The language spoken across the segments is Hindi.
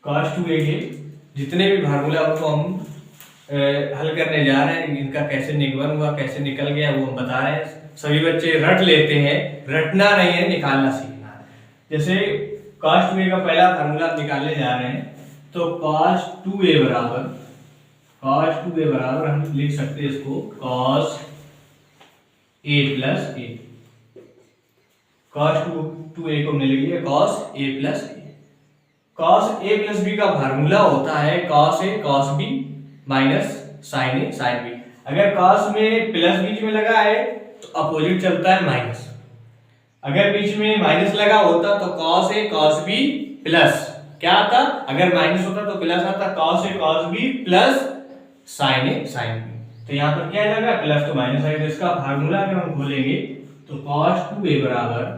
cos 2a के जितने भी फार्मूला उनको हम हल करने जा रहे हैं, इनका कैसे निगमन हुआ, कैसे निकल गया, वो हम बता रहे हैं। सभी बच्चे रट लेते हैं, रटना नहीं है, निकालना सीखना है। जैसे cos 2a का पहला फार्मूला निकालने जा रहे हैं, तो cos 2a बराबर हम लिख सकते हैं इसको cos a plus a। cos 2a को मिल गया cos a plus a। cos a plus b का फार्मूला होता है cos a cos b minus sin a sin b। अगर cos में प्लस बीच में लगा है तो अपोजिट चलता है माइनस, अगर बीच में माइनस लगा होता तो cos a cos b plus क्या आता, अगर माइनस होता तो प्लस आता, cos a cos b plus sin a sin b। तो यहाँ पर क्या लगा, प्लस तो माइनस आएगा। तो इसका फार्मूला अगर हम खोलेंगे तो cos 2a बराबर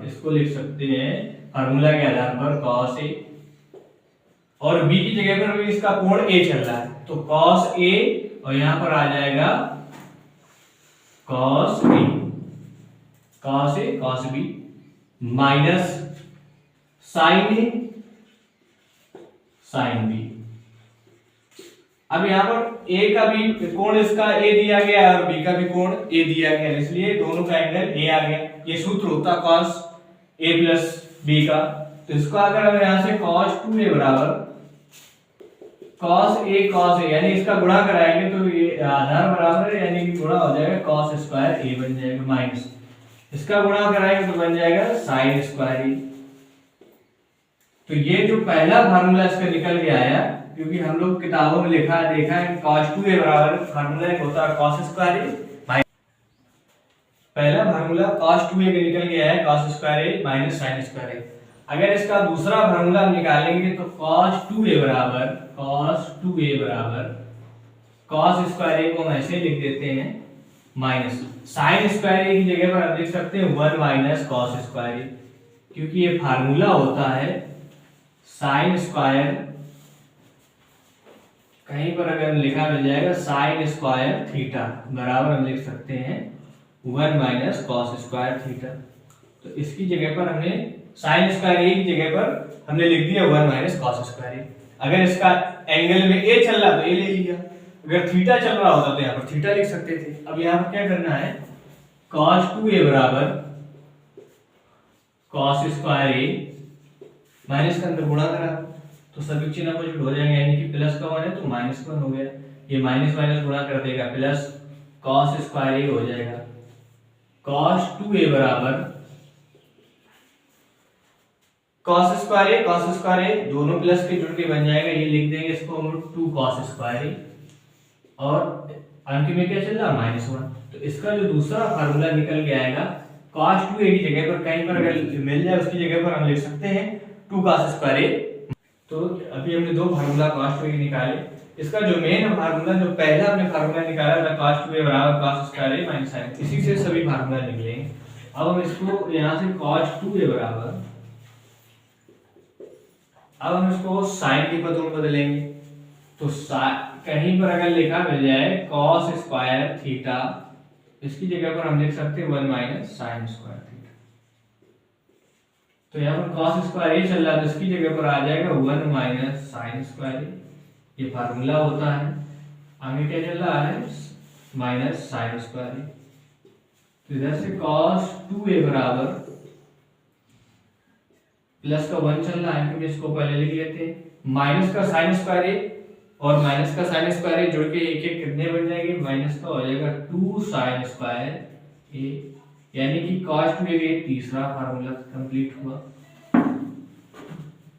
इसको लिख सकते हैं फार्मूला के आधार पर cos a, और b की जगह पर भी इसका कोण a चल रहा है तो cos a, और यहां पर आ जाएगा cos a cos b minus sin a sin b। अब यहाँ पर a का भी कोण इसका a दिया गया है और b का भी कोण a दिया गया है, इसलिए दोनों का एंगल a आ गया। ये सूत्र होता है cos a प्लस b का। तो इसको अगर हम यहाँ से cos 2a बराबर cos a cos a यानी इसका गुणा कराएंगे तो ये आधार बराबर है, यानी कि गुणा हो जाएगा cos स्क्वायर a बन जाएगा, माइनस इसका गुणा कराएंगे तो बन जाएगा sin स्क्वायर a। तो ये जो पहला फार्मूला इसका निकल के आया, क्योंकि हम लोग किताबों में देखा है cos 2a बराबर फार्मूला एक होता है cos स्क्वायर a, पहला फार्मूला cos 2a का निकल गया है cos square a minus sin square a। अगर इसका दूसरा फार्मूला हम निकालेंगे तो cos 2a बराबर cos स्क्वायर a को हम ऐसे लिख देते हैं माइनस sin स्क्वायर a की जगह पर हम लिख सकते हैं 1 माइनस cos स्क्वायर a, क्योंकि ये फार्मूला होता है sin स्क्वायर, कहीं पर अगर लिखा मिल जाएगा sin स्क्वायर थीटा बराबर हम लिख सकते हैं 1 माइनस cos स्क्वायर थीटा। तो इसकी जगह पर हमने sin स्क्वायर a की जगह पर हमने लिख दिया 1 माइनस cos स्क्वायर a। अगर इसका एंगल में a चल रहा तो a ले लिया, अगर थीटा चल रहा होता तो यहाँ पर थीटा लिख सकते थे। अब यहाँ पर क्या करना है, cos 2a बराबर cos स्क्वायर a माइनस के अंदर गुणा करा तो सभी चिन्ह अपोजिट हो जाएंगे, यानी कि प्लस का 1 है तो माइनस 1 हो गया, ये माइनस माइनस गुणा कर देगा प्लस cos स्क्वायर a हो जाएगा। cos 2a बराबर cos स्क्वायर a दोनों प्लस के जुड़ के बन जाएगा, ये लिख देंगे इसको हम 2 cos स्क्वायर a, और अंत में क्या चल रहा है माइनस 1। तो इसका जो दूसरा फार्मूला निकल के आएगा cos 2a की जगह पर कहीं पर अगर मिल जाए उसकी जगह पर हम लिख सकते हैं 2 cos स्क्वायर a। तो अभी हमने दो फार्मूला cos 2a के निकाले, इसका जो मेन फार्मूला जो पहला हमने फार्मूला निकाला था cos 2a बराबर cos square a minus sin, इसी से सभी फार्मूला निकलेंगे। अब हम इसको यहाँ से cos 2a बराबर, अब हम इसको sin के पदों में बदलेंगे तो कहीं पर अगर लिखा मिल जाए cos स्क्वायर थीटा, इसकी जगह पर हम लिख सकते हैं 1 माइनस sin स्क्वायर थीटा। तो यहाँ पर cos स्क्वायर a चल रहा है तो इसकी जगह पर आ जाएगा 1 माइनस sin स्क्वायर a, ये फार्मूला होता है। आगे क्या चल रहा है माइनस sin स्क्वायर a, तो इधर से cos 2a बराबर प्लस का 1 चल रहा है क्योंकि इसको पहले लिख लेते हैं, माइनस का sin स्क्वायर a और माइनस का sin स्क्वायर a जुड़ के एक एक कितने बन जाएंगे, माइनस का हो जाएगा 2 sin स्क्वायर a, यानी कि cos 2a का तीसरा फार्मूला कंप्लीट हुआ।